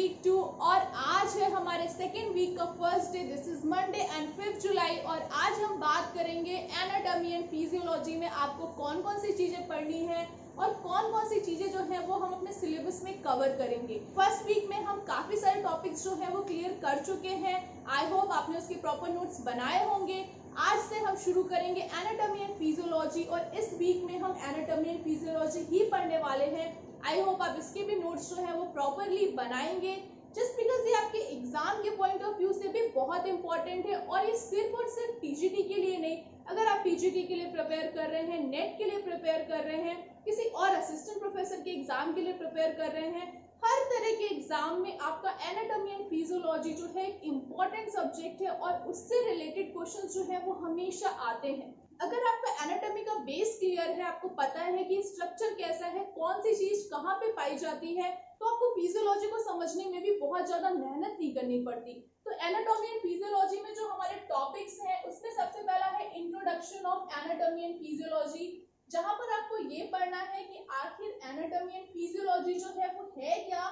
Week 2 और आज है हमारे सेकेंड वीक का first day. This is Monday and 5 जुलाई और आज हम बात करेंगे एनाटॉमी एंड फिजियोलॉजी में आपको कौन कौन सी चीजें पढ़नी है और कौन कौन सी चीजें जो है वो हम अपने सिलेबस में कवर करेंगे। फर्स्ट वीक में हम काफी सारे टॉपिक्स जो है वो क्लियर कर चुके हैं। आई होप आपने उसके प्रॉपर नोट्स बनाए होंगे। आज से हम शुरू करेंगे एनाटॉमी एंड फिजियोलॉजी और इस वीक में हम एनाटॉमी एंड फिजियोलॉजी ही पढ़ने वाले हैं। आई होप आप इसके भी नोट्स जो है वो प्रॉपरली बनाएंगे, जस्ट बिकॉज ये आपके एग्जाम के पॉइंट ऑफ व्यू से भी बहुत इंपॉर्टेंट है। और ये सिर्फ और सिर्फ टीजीटी के लिए नहीं, अगर आप पीजीटी के लिए प्रिपेयर कर रहे हैं, नेट के लिए प्रिपेयर कर रहे हैं, किसी और असिस्टेंट प्रोफेसर के एग्जाम के लिए प्रिपेयर कर रहे हैं, हर तरह के एग्जाम में आपका एनाटॉमी एंड फिजियोलॉजी जो है एक इम्पॉर्टेंट सब्जेक्ट है और उससे रिलेटेड क्वेश्चंस जो है वो हमेशा आते हैं। अगर आपका एनाटॉमी का बेस क्लियर है, आपको पता है कि स्ट्रक्चर कैसा है, कौन सी चीज कहाँ पे पाई जाती है, तो आपको फिजियोलॉजी को समझने में भी बहुत ज्यादा मेहनत नहीं करनी पड़ती। तो एनाटॉमी एंड फिजियोलॉजी में जो हमारे टॉपिक्स हैं उसमें सबसे पहला है introduction of anatomy and physiology, जहां पर आपको ये पढ़ना है कि आखिर एनाटॉमी एंड फिजियोलॉजी जो है वो है क्या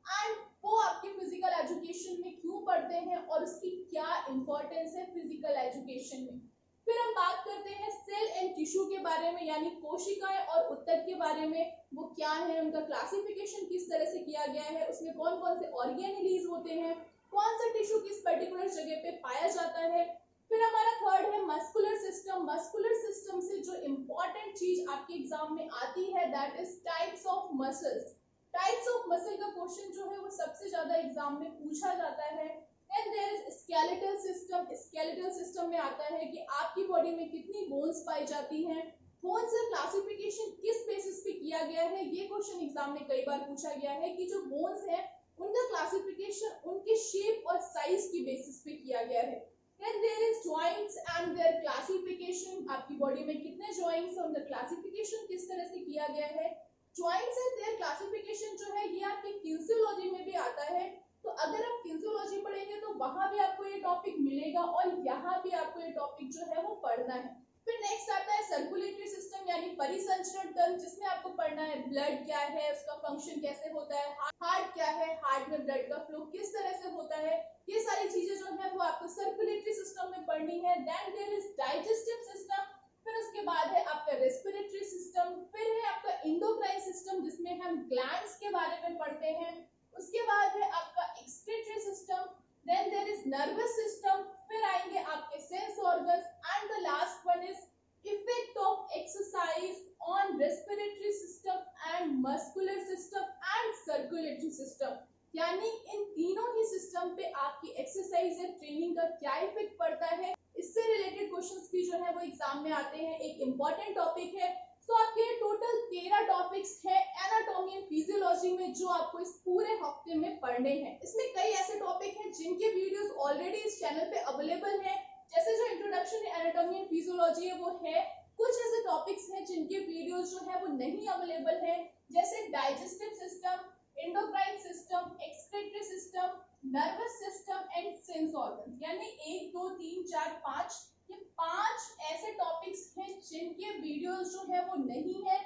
एंड वो आपके फिजिकल एजुकेशन में क्यों पढ़ते हैं और उसकी क्या इंपॉर्टेंस है फिजिकल एजुकेशन में। फिर हम बात करते हैं सेल एंड टिश्यू के बारे में, यानी कोशिकाएं और ऊतक के बारे में, वो क्या है, उनका क्लासिफिकेशन किस तरह से किया गया है, उसमें कौन कौन से ऑर्गेनेलीज होते हैं, कौन सा टिश्यू किस पर्टिकुलर जगह पे पाया जाता है। फिर हमारा थर्ड है मस्कुलर सिस्टम। मस्कुलर सिस्टम से जो इम्पोर्टेंट चीज आपके एग्जाम में आती है that is types of muscles. Types of muscle का क्वेश्चन जो है वो सबसे ज्यादा एग्जाम में पूछा जाता है। Then there is skeletal system। skeletal system में आता है कि आपकी बॉडी में कितनी बोन्स पाई जाती हैं, बोन्स का क्लासिफिकेशन किस बेसिस पे किया गया है। ये क्वेश्चन एग्जाम में कई बार पूछा गया है कि जो बोन्स है उनका क्लासिफिकेशन उनके शेप और साइज की बेसिस पे किया गया है। Then there is joints and their classification। आपकी बॉडी में कितने joints हैं, उनका क्लासिफिकेशन किस तरह से किया गया है। joints and their classification जो है ये आपकी फिजियोलॉजी में भी आता है। तो अगर आप फिजियोलॉजी पढ़ेंगे तो वहां भी आपको ये टॉपिक मिलेगा और यहाँ भी आपको ये टॉपिक जो है वो पढ़ना है। फिर नेक्स्ट आता है सर्कुलेटरी सिस्टम यानी परिसंचरण तंत्र, जिसमें आपको पढ़ना है ब्लड क्या है, उसका फंक्शन कैसे होता है, हार्ट क्या है, हार्ट में ब्लड का फ्लो किस तरह से होता है, ये सारी चीजें जो है वो आपको सर्कुलेटरी सिस्टम में पढ़नी है। Then there is digestive system, फिर उसके बाद है आपका रेस्पिरेटरी सिस्टम, फिर है आपका इंडोक्राइन सिस्टम जिसमें हम ग्लैंड्स के बारे में पढ़ते हैं, उसके बाद है आपका excretory system, then there is nervous system, फिर आएंगे आपके sense organs and the last one is effect of exercise on respiratory system and muscular system and circulatory system. यानी इन तीनों ही सिस्टम पे आपकी एक्सरसाइज या ट्रेनिंग का क्या इफेक्ट पड़ता है, इससे रिलेटेड क्वेश्चंस भी जो है वो एग्जाम में आते हैं, एक इंपॉर्टेंट टॉपिक है। तो आपके टोटल 13 टॉपिक्स है एनाटॉमी एंड फिजियोलॉजी में जो आपको इस पूरे हफ्ते में पढ़ने हैं। इसमें कई ऐसे टॉपिक हैं जिनके वीडियोस ऑलरेडी इस चैनल पे अवेलेबल हैं, जैसे जो इंट्रोडक्शन एनाटॉमी एंड फिजियोलॉजी है वो है। कुछ ऐसे टॉपिक्स हैं जिनके वीडियोस जो है वो नहीं अवेलेबल है, जैसे digestive system, endocrine system, excretory system, nervous system and sense organs. यानी 1 2 3 4 5 ये 5 ऐसे टॉपिक्स हैं जिनके वीडियोस जो है वो नहीं है,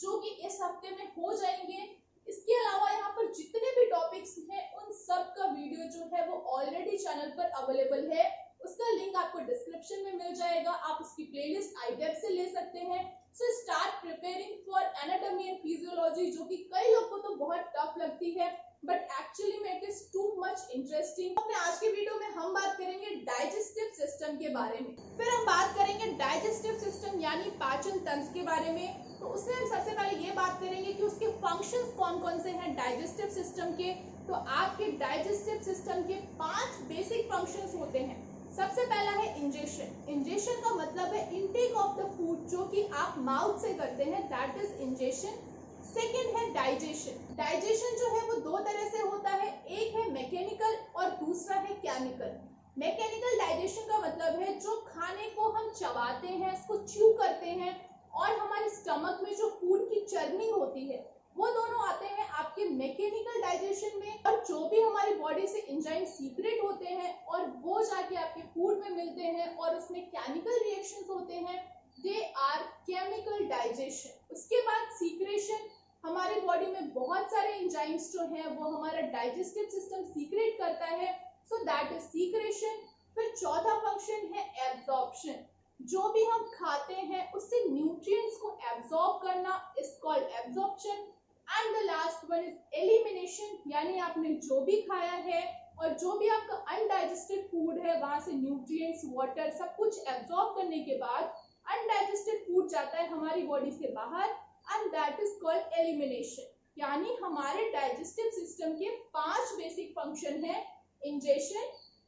जो कि इस हफ्ते में हो जाएंगे। इसके अलावा यहाँ पर जितने भी टॉपिक्स हैं उन सब का वीडियो जो है वो ऑलरेडी चैनल पर अवेलेबल है, उसका लिंक आपको डिस्क्रिप्शन में मिल जाएगा, आप उसकी प्लेलिस्ट iTab से ले सकते हैं। So start preparing for anatomy and physiology, जो कि कई लोगों को तो बहुत टफ लगती है बट एक्चुअली में it is too much interesting. अपने आज के वीडियो में हम बात करेंगे डाइजेस्टिव सिस्टम के बारे में, फिर हम बात करेंगे डाइजेस्टिव सिस्टम यानी पाचन तंत्र के बारे में। तो उसमें हम सबसे पहले ये बात करेंगे कि उसके फंक्शंस कौन कौन से हैं डाइजेस्टिव सिस्टम के। तो आपके डाइजेस्टिव सिस्टम के 5 बेसिक फंक्शंस होते हैं। सबसे पहला है इंजेशन। इंजेशन का मतलब है इनटेक ऑफ द फूड, जो कि आप माउथ से करते हैं, दैट इज इंजेशन। सेकेंड है डाइजेशन। डाइजेशन जो है वो 2 तरह से होता है, एक है मैकेनिकल और दूसरा है केमिकल। मैकेनिकल डाइजेशन का मतलब है जो खाने को हम चबाते हैं, उसको च्यू करते हैं और हमारे स्टमक में जो फूड की चर्निंग होती है वो दोनों आते हैं आपके मैकेनिकल डाइजेशन में। और जो भी हमारी बॉडी से एंजाइम सीक्रेट होते हैं और वो जाके आपके फूड में मिलते हैं और उसमें केमिकल रिएक्शंस होते हैं, दे आर केमिकल डाइजेशन। उसके बाद सीक्रेशन, हमारी बॉडी में बहुत सारे एंजाइम्स जो हैं वो हमारा डाइजेस्टिव सिस्टम सीक्रेट करता है, सो दैट इज सीक्रेशन। फिर चौथा फंक्शन है एब्जॉर्प्शन, जो भी हम खाते हैं उससे न्यूट्रिएंट्स को एब्जॉर्ब करना is called absorption. And the last one is elimination, यानी आपने जो भी खाया है और जो भी आपका अनडाइजेस्टेड फूड है वहां से न्यूट्रिएंट्स, वाटर सब कुछ एब्जॉर्ब करने के बाद अनडाइजेस्टेड फूड जाता है हमारी बॉडी से बाहर, and that is called elimination. यानी हमारे डाइजेस्टिव सिस्टम के 5 बेसिक फंक्शन है: ingestion,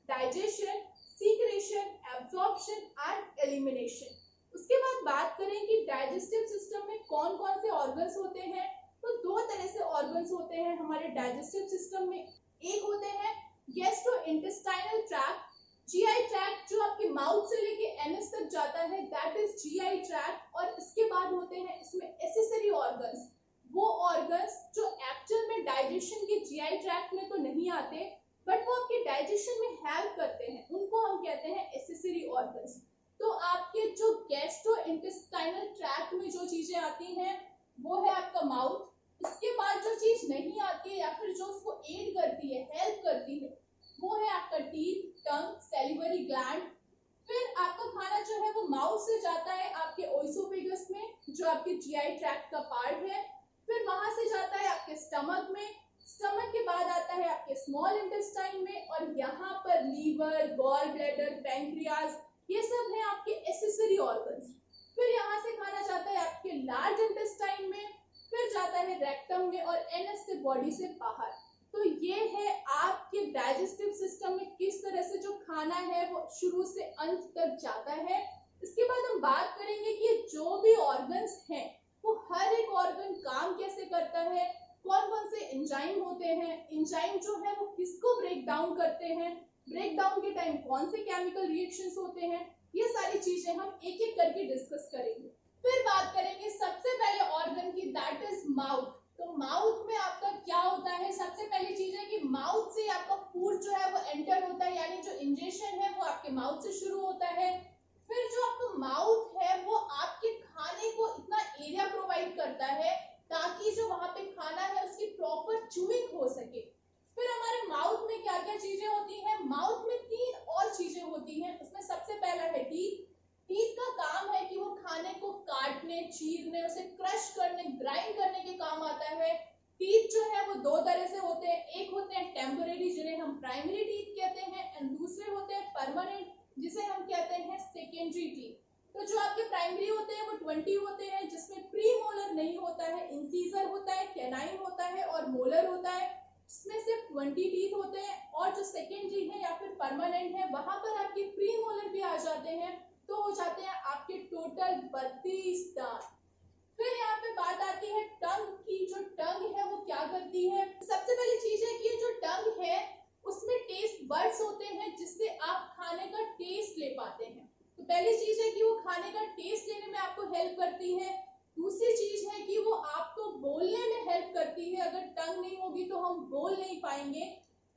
digestion, secretion, absorption and elimination. उसके बाद बात करें कि डाइजेस्टिव सिस्टम में कौन कौन से ऑर्गन्स होते हैं, तो 2 तरह से ऑर्गन्स होते हैं हमारे डाइजेस्टिव सिस्टम में। एक होते हैं गैस्ट्रोइंटेस्टाइनल ट्रैक्ट, जीआई ट्रैक्ट, जो आपके माउथ से लेके एनएस तक जाता है, दैट इज जीआई ट्रैक्ट। और इसके बाद होते हैं इसमें एक्सेसरी ऑर्गन्स, वो ऑर्गन्स जो एक्चुअल में डाइजेशन के जीआई ट्रैक्ट में तो नहीं आते बट वो आपके डाइजेशन में हेल्प करते हैं, उनको हम कहते हैं एक्सेसरी ऑर्गन्स। तो आपके जो गैस्ट्रोइंटेस्टाइनल ट्रैक्ट में जो चीजें आती हैं वो है आपका माउथ। इसके बाद जो चीज नहीं आती है या फिर जो उसको एड करती है, हेल्प करती है, वो है आपका टीथ, टंग, सैलिवरी ग्लैंड। फिर आपका खाना जो है वो माउथ से जाता है आपके ओइसोफेगस में, जो आपके जीआई ट्रैक्ट का पार्ट है। फिर वहां से जाता है आपके स्टमक में, स्टमक के बाद आता है आपके स्मॉल इंटेस्टाइन में, और यहाँ पर लीवर, गॉल ब्लैडर, पैंक्रियाज, ये सब है आपके एक्सेसरी ऑर्गन्स। फिर यहाँ से खाना जाता है आपके लार्ज इंटेस्टाइन में, फिर जाता है रेक्टम में और एनएस से बॉडी से बाहर। तो ये है आपके डाइजेस्टिव सिस्टम में किस तरह से जो खाना है वो शुरू से अंत तक जाता है। इसके बाद हम बात करेंगे कि जो भी ऑर्गन्स हैं वो हर एक ऑर्गन काम कैसे करता है, कौन कौन से एंजाइम होते हैं, एंजाइम जो है वो किसको ब्रेक डाउन करते हैं, ब्रेक डाउन के टाइम कौन से केमिकल रिएक्शंस होते हैं, ये सारी चीजें हम एक एक करके डिस्कस करेंगे। फिर बात करेंगे सबसे पहले ऑर्गन की, दैट इज माउथ। तो माउथ में आपका क्या होता है, सबसे पहली चीज है कि माउथ से आपका फूड जो है वो एंटर होता है, यानी जो इंजेशन है वो आपके माउथ से शुरू होता है। फिर जो आपका माउथ है वो आपके खाने को इतना एरिया प्रोवाइड करता है ताकि जो वहां पे खाना है उसकी प्रॉपर च्यूइंग हो सके। फिर हमारे माउथ में क्या क्या चीजें होती हैं, माउथ में 3 और चीजें होती हैं। उसमें सबसे पहला है टीथ। टीथ का काम है कि वो खाने को काटने, चीरने, उसे क्रश करने, ग्राइंड करने के काम आता है। टीथ जो है वो 2 तरह से होते हैं, एक होते हैं टेम्परेरी जिन्हें हम प्राइमरी टीथ कहते हैं, एंड दूसरे होते हैं परमानेंट जिसे हम कहते हैं सेकेंडरी टीथ। तो जो आपके प्राइमरी होते हैं वो 20 होते हैं, जिसमें प्री मोलर नहीं होता है, इंसीजर होता है, कैनाइन होता है और मोलर होता है, जिसमें सिर्फ 20 टीथ होते हैं। और जो सेकेंडरी है या फिर परमानेंट है वहां पर आपके प्री मोलर भी आ जाते हैं, तो हो जाते हैं आपके टोटल 32 दांत। फिर यहाँ पे बात आती है टंग की। जो टंग है वो क्या करती है, सबसे पहली चीज है कि जो टंग है उसमें टेस्ट बड्स होते हैं जिससे आप खाने का टेस्ट ले पाते हैं। तो पहली चीज है कि वो खाने का टेस्ट लेने में आपको हेल्प करती है। दूसरी चीज है कि वो आपको बोलने में हेल्प करती है, अगर टंग नहीं होगी तो हम बोल नहीं पाएंगे।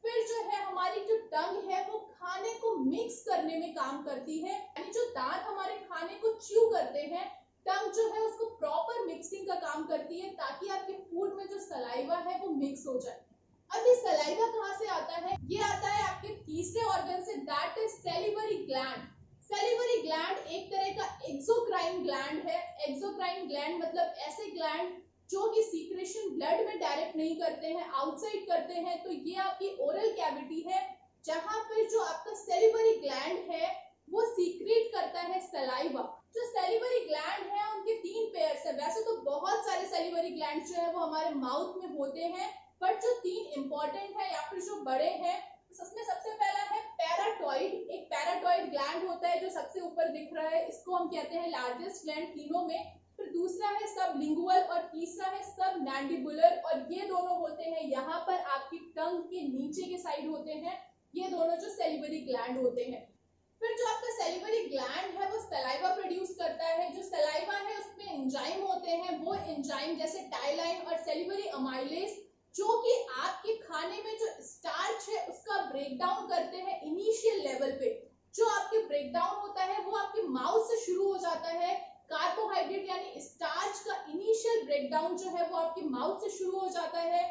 फिर जो है हमारी जो टंग है वो खाने को मिक्स करने में काम करती है, यानी जो दांत हमारे खाने को च्यू करते हैं, टंग जो है उसको प्रॉपर मिक्सिंग का काम करती है ताकि आपके फूड में जो सलाइवा है वो मिक्स हो जाए। अब ये सलाइवा कहाँ से आता है, ये आता है आपके तीसरे ऑर्गन से, that is salivary gland. Salivary gland एक तरह का एक्सोक्राइन ग्लैंड है। एक्सोक्राइन ग्लैंड मतलब ऐसे ग्लैंड जो कि सीक्रेशन ब्लड में डायरेक्ट नहीं करते हैं, आउटसाइड करते हैं। तो ये आपकी ओरल कैविटी है जहां पर जो आपका सैलिवरी ग्लैंड है वो सीक्रेट करता है सलाइवा। जो सैलिवरी ग्लैंड है उनके 3 पेयर्स है। वैसे तो बहुत सारे सैलिवरी ग्लैंड जो है वो हमारे माउथ में होते हैं, बट जो 3 इंपॉर्टेंट है या फिर जो बड़े हैं उसमें सबसे पहला है पैराटॉइड। एक पैराटॉइड ग्लैंड होता है जो सबसे ऊपर दिख रहा है, इसको हम कहते हैं लार्जेस्ट ग्लैंड तीनों में। फिर दूसरा है सबलिंगुअल और तीसरा है सबमैंडिबुलर, और ये दोनों होते हैं यहाँ पर आपकी टंग के नीचे के साइड होते हैं, ये दोनों जो सैलिवरी ग्लैंड होते हैं। फिर जो आपका सैलिवरी ग्लैंड है वो सलाइवा प्रोड्यूस करता है। जो सलाइवा है उसमें एंजाइम होते हैं, वो एंजाइम जैसे टाइलाइन और सैलिवरी अमाइलेज जो कि आपके खाने में जो स्टार्च है उसका ब्रेकडाउन करते हैं इनिशियल लेवल पे। जो आपके ब्रेकडाउन होता है वो आपके माउथ से शुरू हो जाता है, कार्बोहाइड्रेट यानी स्टार्च का इनिशियल ब्रेकडाउन जो है वो आपके माउथ से शुरू हो जाता है।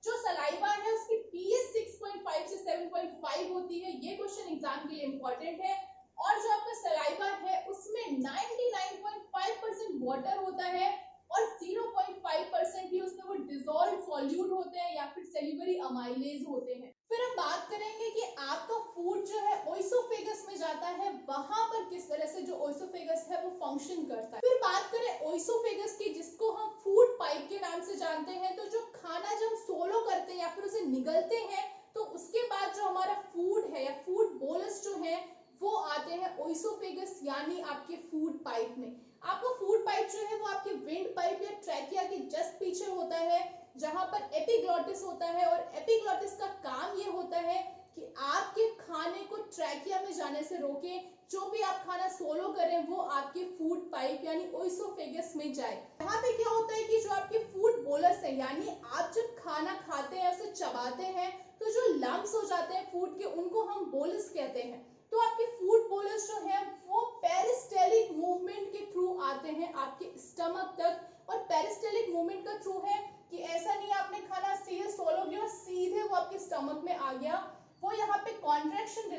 जो सलाइवा है उसकी पीएच 6.5 से 7.5 होती है, ये क्वेश्चन एग्जाम के लिए इंपॉर्टेंट है। और जो आपका सलाइवा है उसमें 99.5% वाटर होता है और 0.5% ही उसमें वो डिसॉल्व सॉल्यूट होते हैं या फिर सेल्युलरी अमाइलेज होते हैं। फिर हम बात करेंगे कि आपका फूड जो है ओइसोफेगस में जाता है, वहां पर किस तरह से जो ओइसोफेगस है वो फंक्शन करता है। फिर बात करें ओइसोफेगस की, जिसको हम फूड पाइप के नाम से जानते हैं, तो जो खाना जब सोलो करते हैं या फिर उसे निगलते हैं तो उसके बाद जो हमारा फूड है या फूड बोलस जो है वो आते हैं ओइसोफेगस यानी आपके फूड पाइप में। आपका फूड पाइप जो है वो आपके विंड पाइप या ट्रैकिया के जस्ट पीछे होता है, जहां पर एपिग्लॉटिस होता है। और एपिग्लॉटिस का काम ये होता है कि आपके खाने को ट्रैकिया में जाने से रोके, जो भी आप खाना सोलो करें वो आपके फूड पाइप यानी ओइसोफेगस में जाए। यहाँ पे क्या होता है कि जो आपके फूड बोलस है यानी आप जब खाना खाते हैं उसे चबाते हैं तो जो लम्स हो जाते हैं फूड के उनको हम बोलस कहते हैं। तो आपके फूड बोलस जो है वो पेरिस्टेलिक मूवमेंट के थ्रू आते हैं आपके स्टमक तक। और पेरिस्टेलिक मूवमेंट का थ्रू है कि ऐसा नहीं आपने खाना सीधे सोलो किया और सीधे वो आपके स्टमक में आ गया। वो यहाँ पे कॉन्ट्रैक्शन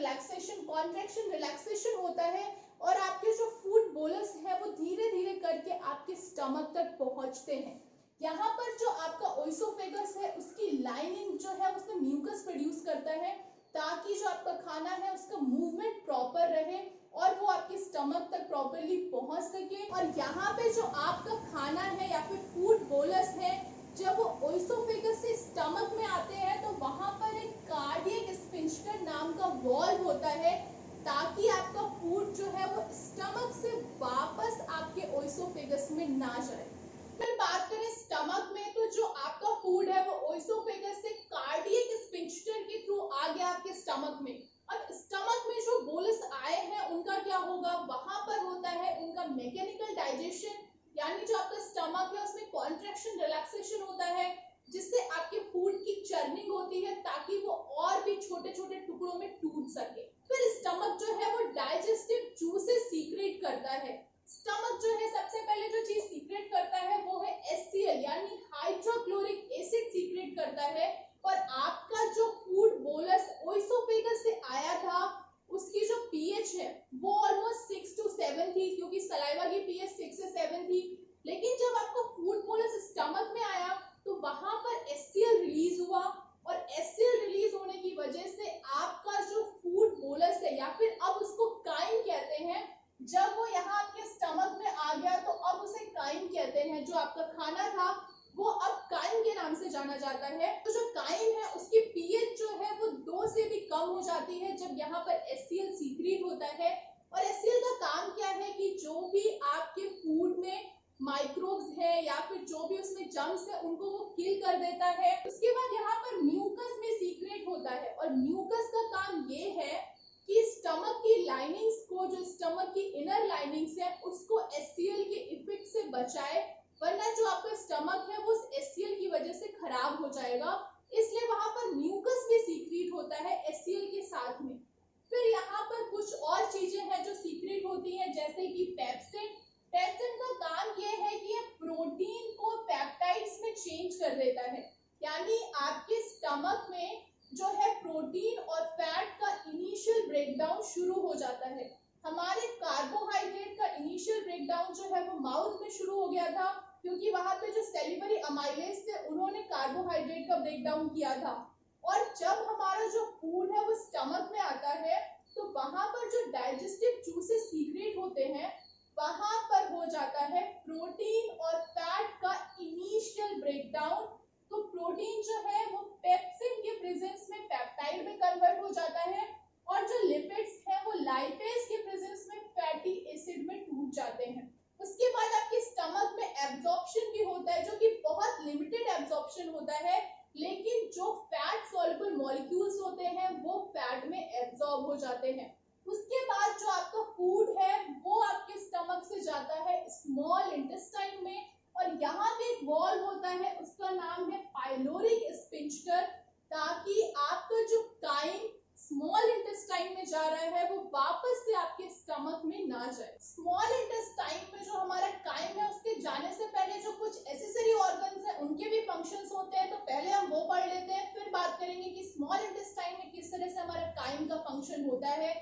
रिलैक्सेशन होता है और आपके जो फूड बोलस है वो धीरे धीरे करके आपके स्टमक तक पहुंचते हैं। यहाँ पर जो आपका ओइसोफेगस है उसकी लाइनिंग जो है उसमें म्यूकस प्रोड्यूस करता है ताकि जो आपका खाना है उसका मूवमेंट प्रॉपर रहे और वो आपके स्टमक तक प्रॉपरली पहुंच सके। और यहाँ पे जो आपका खाना है या फिर फूड बोलस है, जब वो ओइसोफेगस से स्टमक में आते हैं तो वहां पर एक कार्डियक स्फिंक्टर नाम का वॉल्व होता है ताकि आपका फूड जो है वो स्टमक से वापस आपके ओइसोफेगस में ना जाए। फिर बात करें स्टमक में, तो जो आपका फूड है वो ओइसोफेगस से कार्डियक स्फिंक्टर के थ्रू आ गया आपके स्टमक में। अब स्टमक में जो बोलस आए हैं उनका क्या होगा, वहां पर होता है उनका मैकेनिकल डाइजेशन यानी जो आपका स्टमक है उसमें कॉन्ट्रैक्शन रिलैक्सेशन होता है जिससे आपके फूड की चर्निंग होती है ताकि वो और भी छोटे छोटे टुकड़ों में टूट सके। फिर स्टमक जो है वो डाइजेस्टिव जूसेस सीक्रेट करता है। स्टमक जो है सबसे पहले जो चीज सीक्रेट करता है वो है HCl यानी हाइड्रोक्लोरिक एसिड सीक्रेट करता है। और आपका जो फूड बोलस ओइसोफेगस से आया था उसकी जो पीएच है वो ऑलमोस्ट 6 to 7 थी, क्योंकि सलाइवा की पीएच 6 से 7 थी। लेकिन जब आपका फूड बोलस स्टमक में आया तो वहां पर HCl रिलीज हुआ और HCl रिलीज होने की वजह से आपका जो फूड बोलस है या फिर अब उसको काइम कहते हैं, जब वो यहाँ आपके स्टमक में आ गया तो अब उसे काइम कहते हैं। जो आपका खाना था वो अब काइम के नाम से जाना जाता है। तो जो काइम है उसकी पीएच जो है वो 2 से भी कम हो जाती है जब यहाँ पर HCl सीक्रेट होता है। और HCl का काम क्या है कि जो भी आपके फूड में माइक्रोब्स है या फिर जो भी उसमें जर्म्स है उनको वो किल कर देता है। उसके बाद यहाँ पर म्यूकस में सीक्रेट होता है और म्यूकस का काम ये है कि स्टमक की लाइनिंग्स को, जो स्टमक की इनर लाइनिंग्स है उसको HCl के इफेक्ट से बचाए, वरना जो आपका स्टमक है वो HCl की वजह से खराब हो जाएगा। इसलिए वहां पर म्यूकस भी सीक्रेट होता है HCl के साथ में। फिर यहाँ पर कुछ और चीजें हैं जो सीक्रेट होती हैं जैसे कि पेप्सिन। पेप्सिन का काम ये है कि ये प्रोटीन को पेप्टाइड्स में चेंज कर देता है, यानी आपके स्टमक में जो है प्रोटीन और फैट का इनिशियल ब्रेकडाउन शुरू हो जाता है। हमारे कार्बोहाइड्रेट का इनिशियल ब्रेकडाउन जो है वो माउथ में शुरू हो गया था, क्योंकि वहां पे जो सेल्युलरी अमाइलेज थे उन्होंने कार्बोहाइड्रेट का ब्रेकडाउन किया था। और जब हमारा जो फूड है वो स्टमक में आता है तो वहां पर जो डाइजेस्टिव जूसेस सीक्रेट होते हैं वहां पर हो जाता है प्रोटीन और फैट का इनिशियल ब्रेकडाउन। तो प्रोटीन जो है वो पेप्सिन के प्रेजेंस में पेप्टाइड में कन्वर्ट हो जाता है और जो लिपिड्स हैं वो लाइपेज के प्रेजेंस में फैटी एसिड में टूट जाते हैं। उसके बाद आपके स्टमक में एब्जॉर्प्शन भी होता है जो कि बहुत लिमिटेड एब्जॉर्प्शन होता है, लेकिन जो फैट सॉल्युबल मॉलिक्यूल्स होते हैं वो फैट में एब्जॉर्ब हो जाते हैं। उसके बाद जो आपका फूड है वो आपके स्टमक से जाता है स्मॉल इंटेस्टाइन में और यहाँ पे एक वॉल्व होता है उसका नाम है पाइलोरिक स्फिंक्टर, ताकि आपका जो काइम स्मॉल इंटेस्टाइन में जा रहा है वो वापस से आपके स्टमक में ना जाए। स्मॉल इंटेस्टाइन में जो हमारा होते हैं, तो पहले हम वो पढ़ लेते हैं, फिर बात करेंगे कि स्मॉल इंटेस्टाइन में किस तरह से हमारा काइम का फंक्शन होता है।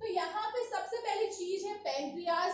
तो यहाँ पे सबसे पहली चीज है पैंक्रियाज।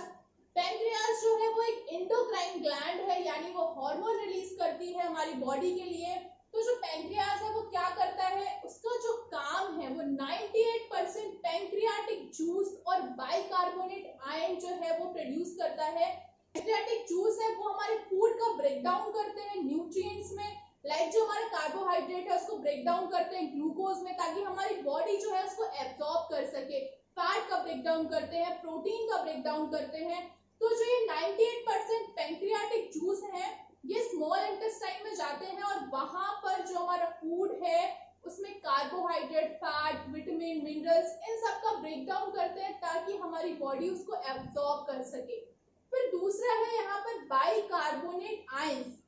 पैंक्रियाज जो है वो एक एंडोक्राइन ग्लैंड है, यानी वो हार्मोन रिलीज करती है हमारी बॉडी के लिए। तो जो पैंक्रियाज है वो क्या करता है, उसका जो काम है वो 98% पैंक्रियाटिक जूस और बाइकार्बोनेट आयन जो है वो प्रोड्यूस करता है। पैंक्रियाटिक जूस है वो हमारे फूड का ब्रेक डाउन करते हैं न्यूट्रिएंट्स में, लाइक जो हमारा कार्बोहाइड्रेट है उसको ब्रेक डाउन करते हैं ग्लूकोज में, ताकि हमारी बॉडी जो है उसको एब्जॉर्ब कर सके। फैट का ब्रेक डाउन करते हैं, प्रोटीन का ब्रेक डाउन करते हैं। तो जो ये 98% पैंक्रियाटिक जूस है ये स्मॉल इंटेस्टाइन में जाते हैं और वहां पर जो हमारा फूड है उसमें carbohydrate, fat, vitamin, minerals in सब का ब्रेक डाउन करते हैं, ताकि हमारी बॉडी उसको एब्जॉर्ब कर सके। फिर दूसरा है यहाँ पर बाइकार्बोनेट आयंस।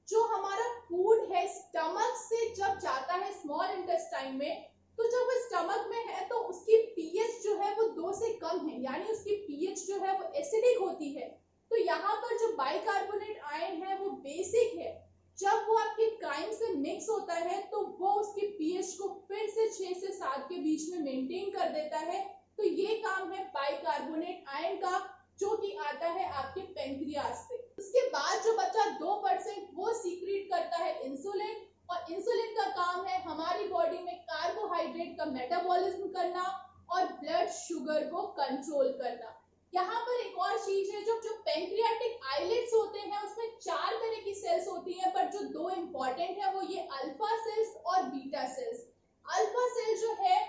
जो हमारा फूड है स्टमक से जब जाता है स्मॉल इंटेस्टाइन में, तो जब वो स्टमक में है तो उसकी पीएच जो है वो 2 से कम है, यानी उसकी पीएच जो है वो एसिडिक होती है। तो यहाँ पर जो बाइकार्बोनेट आयन है वो बेसिक है, जब वो आपके काइम से मिक्स होता है तो वो उसकी पीएच को फिर से 6 से 7 के बीच में मेंटेन कर देता है। तो ये काम है बाइकार्बोनेट आयन का, जो कि आता है आपके पैंक्रियाज से। उसके बाद जो बचा 2% वो सीक्रेट करता है इंसुलिन, और इंसुलिन का काम है हमारी बॉडी में कार्बोहाइड्रेट का मेटाबॉलिज्म करना और ब्लड शुगर को कंट्रोल करना। यहाँ पर एक और चीज है, जो पैंक्रियाटिक आइलेट्स होते हैं उसमें 4 तरह की सेल्स होती हैं, पर जो 2 इंपॉर्टेंट है वो ये अल्फा सेल्स और बीटा सेल्स। अल्फा सेल जो है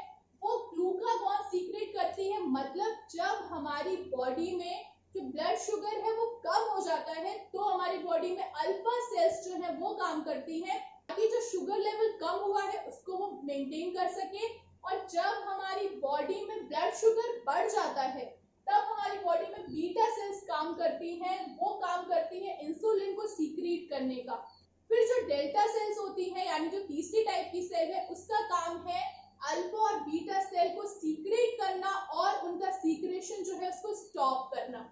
वो ग्लूकागॉन सीक्रेट करती है, मतलब जब हमारी बॉडी में जो ब्लड शुगर है वो कम हो जाता है तो हमारी बॉडी में अल्फा सेल्स जो है वो काम करती है, ताकि जो शुगर लेवल कम हुआ है उसको वो मेंटेन कर सके। और जब हमारी बॉडी में ब्लड शुगर बढ़ जाता है तब हमारी बॉडी में बीटा सेल्स काम करती हैं, वो काम करती हैं इंसुलिन को सीक्रेट करने का। फिर जो डेल्टा सेल्स होती हैं, यानी जो तीसरी टाइप की सेल है, उसका काम है अल्फा और बीटा सेल को सीक्रेट करना और उनका सीक्रेशन जो है उसको स्टॉप करना।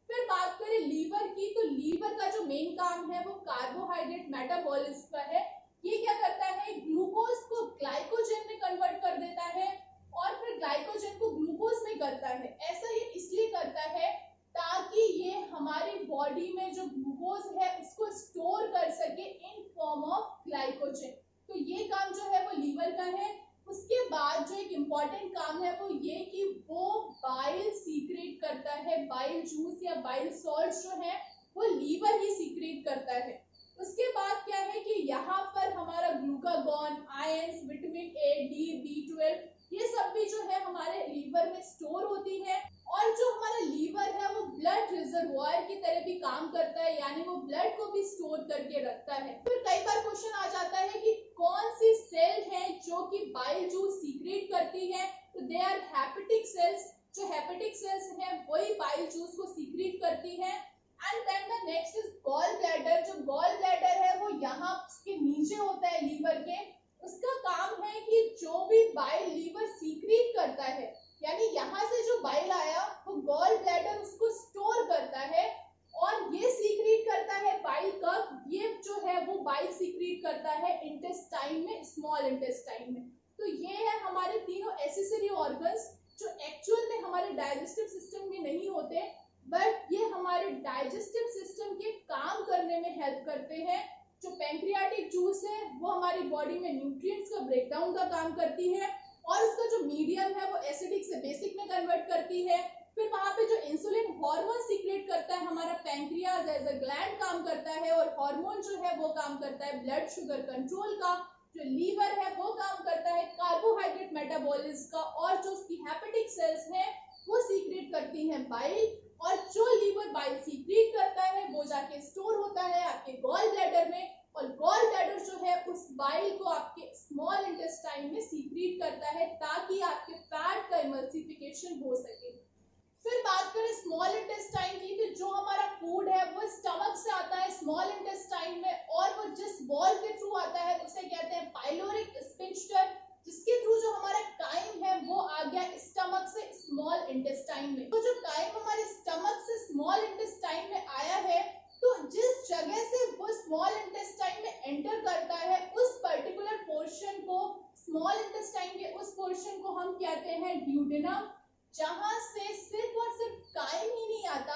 फिर बात करें लीवर की, तो लीवर का जो मेन काम है वो कार्बोहाइड्रेट मेटाबॉलिज्म का है। ये क्या करता है, ग्लूकोज को ग्लाइकोजन में कन्वर्ट कर देता है और फिर ग्लाइकोजन को ग्लूकोज में करता है। ऐसा ये इसलिए करता है ताकि ये हमारी बॉडी में जो ग्लूकोज है उसको स्टोर कर सके इन फॉर्म ऑफ ग्लाइकोजन। तो ये काम जो है वो लीवर का है। उसके बाद जो एक इम्पॉर्टेंट काम है वो ये कि वो बाइल सीक्रेट करता है, बाइल जूस या बाइल सॉल्ट जो है वो लीवर ही सीक्रेट करता है। उसके बाद क्या है कि यहाँ पर हमारा glucagon, ions, vitamin A, D, B12 ये सब भी जो है हमारे लीवर में स्टोर होती है। और जो हमारा लीवर है वो ब्लड रिजर्वोयर की तरह भी काम करता है, यानी वो ब्लड को भी स्टोर करके रखता है। फिर कई बार क्वेश्चन आ जाता है कि कौन सी सेल है जो कि बाइल जूस सीक्रेट करती है, तो दे आर हेपेटिक सेल्स। जो हेपेटिक सेल्स हैं वही बाइल जूस को सीक्रेट करती है। And then the next is gall bladder. जो गॉल ब्लैडर है वो यहाँ के नीचे होता है लीवर के। उसका काम है कि जो भी बाइल लीवर सीक्रेट करता है, यानी यहाँ से जो बाइल आया वो गॉल ब्लैडर उसको स्टोर करता है और ये सीक्रेट करता है बाइल कब, ये जो है वो बाइल सीक्रेट करता है इंटेस्टाइन में, स्मॉल इंटेस्टाइन में। तो ये है हमारे तीनों एसेसरी ऑर्गन्स जो एक्चुअल में हमारे डाइजेस्टिव सिस्टम में नहीं होते, बट ये हमारे डाइजेस्टिव सिस्टम के काम करने में हेल्प करते हैं। जो पैंक्रियाटिक जूस है वो हमारी बॉडी में न्यूट्रिएंट्स का ब्रेकडाउन का काम करती है और उसका जो मीडियम है वो एसिडिक से बेसिक में कन्वर्ट करती है। फिर वहां पे जो इंसुलिन हार्मोन सीक्रेट करता है हमारा पैंक्रियाज एज अ ग्लैंड काम करता है, और हार्मोन जो है वो काम करता है ब्लड शुगर कंट्रोल का। जो लीवर है वो काम करता है कार्बोहाइड्रेट मेटाबॉलिज्म का, और जो उसकी हेपेटिक सेल्स है वो सीक्रेट करती हैं बाइल, और जो लीवर बाइल सीक्रेट करता है वो जाके स्टोर होता है आपके गॉल ब्लैडर में, और गॉल ब्लैडर जो है उस बाइल को आपके स्मॉल इंटेस्टाइन में सीक्रेट करता है ताकि आपके फैट का इमल्सिफिकेशन हो सके। फिर बात करें स्मॉल इंटेस्टाइन की, तो जो हमारा फूड है वो स्टमक से आता है स्मॉल इंटेस्टाइन में, और वो जिस वॉल के थ्रू आता है उसे कहते हैं पाइलोरिक स्फिंक्टर, जिसके थ्रू जो हमारा काइम है वो आ गया स्टमक से स्मॉल इंटेस्टाइन में। तो जो काइम हमारे स्टमक से स्मॉल इंटेस्टाइन में आया है, तो जिस जगह से वो स्मॉल इंटेस्टाइन में एंटर करता है स्मॉल इंटेस्टाइन के उस पोर्शन को हम कहते हैं ड्यूडेनम, जहां से सिर्फ और सिर्फ काइम ही नहीं आता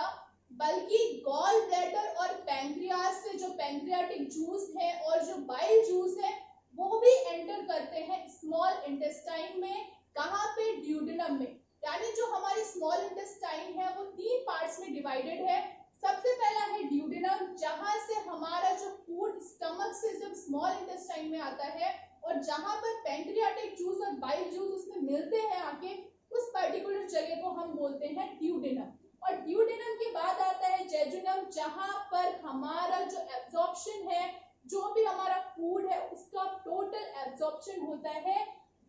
बल्कि गॉल ब्लैडर और पैंक्रियास से जो पैंक्रियाटिक जूस है और जो बाइल जूस है वो भी एंटर करते हैं स्मॉल इंटेस्टाइन में। कहाँ पे? ड्यूडेनम में। यानी जो हमारी स्मॉल इंटेस्टाइन है वो 3 पार्ट्स में डिवाइडेड है। सबसे पहला है ड्यूडेनम, जहां से हमारा जो फूड स्टमक से जब स्मॉल इंटेस्टाइन में आता है और जहां पर पैंक्रियाटिक जूस और बाइल जूस उसमें मिलते हैं आके, उस पर्टिकुलर जगह को हम बोलते हैं ड्यूडेनम। और ड्यूडेनम के बाद आता है जेजुनम, जहां पर हमारा जो एब्जॉर्प्शन है, जो भी हमारा फूड है उसका टोटल एब्जॉर्प्शन होता है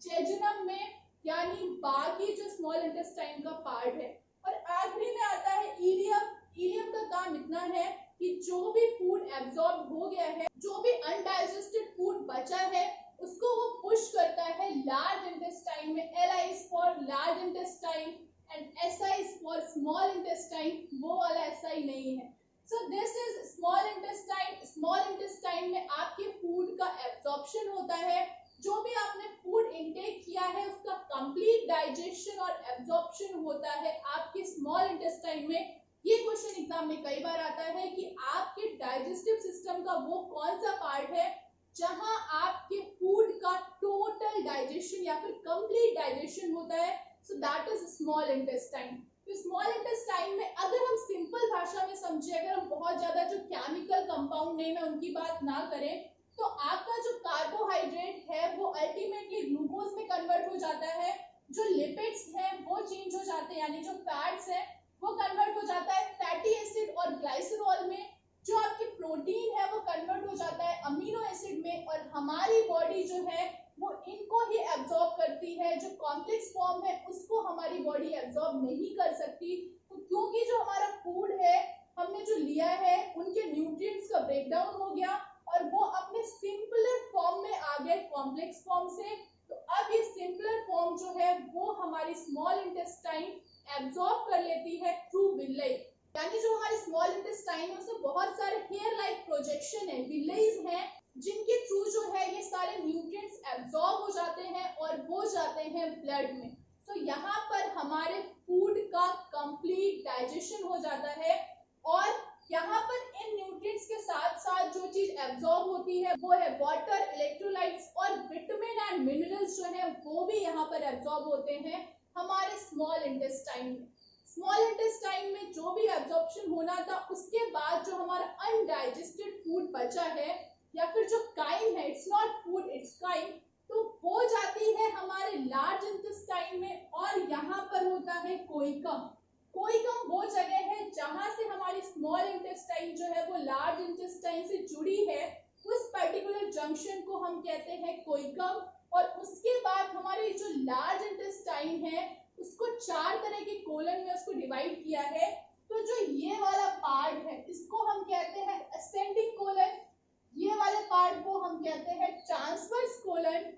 जेजुनम में, यानी बाकी जो स्मॉल इंटेस्टाइन का पार्ट है। और आखिरी में आता है इलियम। इलियम का काम इतना है कि जो भी फूड एब्जॉर्ब हो गया है, जो भी अनडाइजेस्टेड फूड बचा है, उसको वो पुश करता है लार्ज इंटेस्टाइन में। LI is for large intestine and SI is for small intestine, वो वाला SI नहीं है। So this is small intestine. Small intestine में आपके फूड का एब्जॉर्प्शन होता है, जो भी आपने फूड इनटेक किया है उसका कंप्लीट डाइजेशन और एब्जॉर्प्शन होता है आपके स्मॉल इंटेस्टाइन में। ये क्वेश्चन एग्जाम में कई बार आता है कि आपके डाइजेस्टिव सिस्टम का वो कौन सा पार्ट है जहां आपके फूड का टोटल डाइजेशन या फिर कंप्लीट डाइजेशन होता है। So that is small intestine. तो स्मॉल इंटेस्टाइन में अगर हम सिंपल भाषा में समझे, अगर हम बहुत ज्यादा जो केमिकल कंपाउंड नेम है उनकी बात ना करें, तो आपका जो कार्बोहाइड्रेट है वो अल्टीमेटली ग्लूकोज में कन्वर्ट हो जाता है, जो लिपिड्स हैं वो चेंज हो जाते हैं, यानी जो फैट्स है वो कन्वर्ट हो जाता है फैटी एसिड और ग्लाइसरॉल में, जो आपकी प्रोटीन है वो कन्वर्ट हो जाता है अमीनो एसिड में, और हमारी बॉडी जो है वो इनको ही एब्जॉर्ब करती है। जो कॉम्प्लेक्स फॉर्म है उसको हमारी बॉडी एब्जॉर्ब नहीं कर सकती, तो क्योंकि जो हमारा फूड है हमने जो लिया है उनके न्यूट्रिएंट्स का ब्रेकडाउन हो गया और वो अपने सिंपलर फॉर्म में आ गए कॉम्प्लेक्स फॉर्म से। तो अब ये सिंपलर फॉर्म जो है वो हमारी स्मॉल इंटेस्टाइन एब्जॉर्ब कर लेती है थ्रू विल्लाई। यानी जो हमारी स्मॉल इंटेस्टाइन है उसमें बहुत सारे हेयर लाइक प्रोजेक्शन है, विलेज हैं, जिनके थ्रू जो है ये सारे न्यूट्रिएंट्स एब्जॉर्ब हो जाते हैं और वो जाते हैं ब्लड में। तो यहाँ पर हमारे फूड का कंप्लीट डाइजेशन हो जाता है, और यहाँ पर इन न्यूट्रिएंट्स के साथ साथ जो चीज एब्जॉर्ब होती है वो है वाटर, इलेक्ट्रोलाइट्स और विटामिन एंड मिनरल्स जो है वो भी यहाँ पर एब्जॉर्ब होते हैं हमारे स्मॉल इंटेस्टाइन में। स्मॉल इंटेस्टाइन में जो भी एब्जॉर्प्शन होना था उसके बाद जो हमारा अनडाइजेस्टेड फूड बचा है या फिर जो काइम है, it's not food it's chyme, तो वो जाती है हमारे लार्ज इंटेस्टाइन में, और यहाँ पर होता है कोइकम। कोइकम वो जगह है जहां से हमारी स्मॉल इंटेस्टाइन जो है वो लार्ज इंटेस्टाइन से जुड़ी है, उस पर्टिकुलर जंक्शन को हम कहते हैं कोइकम। और उसके बाद हमारी जो लार्ज इंटेस्टाइन है उसको 4 तरह के कोलन में उसको डिवाइड किया है। तो जो ये वाला पार्ट है इसको हम कहते हैं असेंडिंग कोलन, ये वाले पार्ट को हम कहते हैं ट्रांसवर्स कोलन,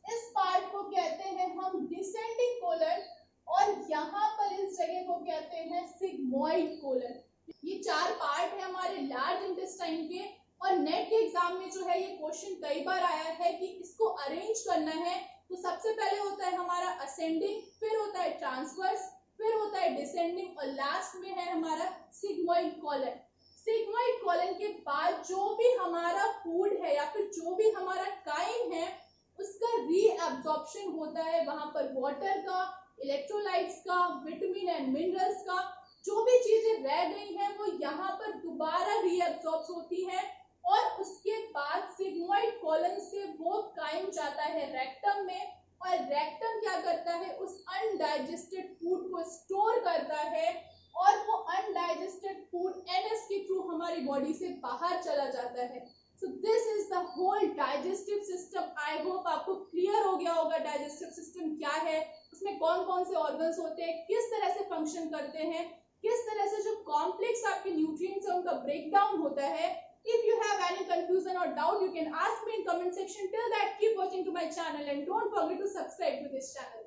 इस पार्ट को कहते हैं हम डिसेंडिंग कोलन, और यहाँ पर इस जगह को कहते हैं सिग्मोइड कोलन। ये 4 पार्ट है हमारे लार्ज इंटेस्टाइन के, और नेट के एग्जाम में जो है ये क्वेश्चन कई बार आया है कि इसको अरेंज करना है। तो सबसे पहले होता है हमारा असेंडिंग, फिर होता है ट्रांसवर्स, फिर होता है डिसेंडिंग, और लास्ट में है हमारा सिग्मोइड कॉलन। सिग्मोइड कॉलन के बाद जो भी हमारा फूड है या फिर जो भी हमारा काइम है उसका रीअब्जॉर्प्शन होता है, वहां पर वाटर का, इलेक्ट्रोलाइट्स का, विटामिन एंड मिनरल्स का, जो भी चीजें रह गई हैं वो यहाँ पर दोबारा रीअब्जॉर्ब होती है, और उसके बाद सिग्मोइड कॉलन से वो काइम जाता है रेक्टम में, और रेक्टम क्या करता है उस अनडाइजेस्टेड फूड को स्टोर करता है, और वो अनडाइजेस्टेड फूड एनएस के थ्रू हमारी बॉडी से बाहर चला जाता है। So this is the whole digestive system. I hope आपको क्लियर हो गया होगा डाइजेस्टिव सिस्टम क्या है, उसमें कौन कौन से ऑर्गन्स होते हैं, किस तरह से फंक्शन करते हैं, किस तरह से जो कॉम्प्लेक्स आपके न्यूट्रिएंट्स है उनका ब्रेकडाउन होता है। If you have any confusion or doubt, you can ask me in comment section. Till that, keep watching to my channel and don't forget to subscribe to this channel.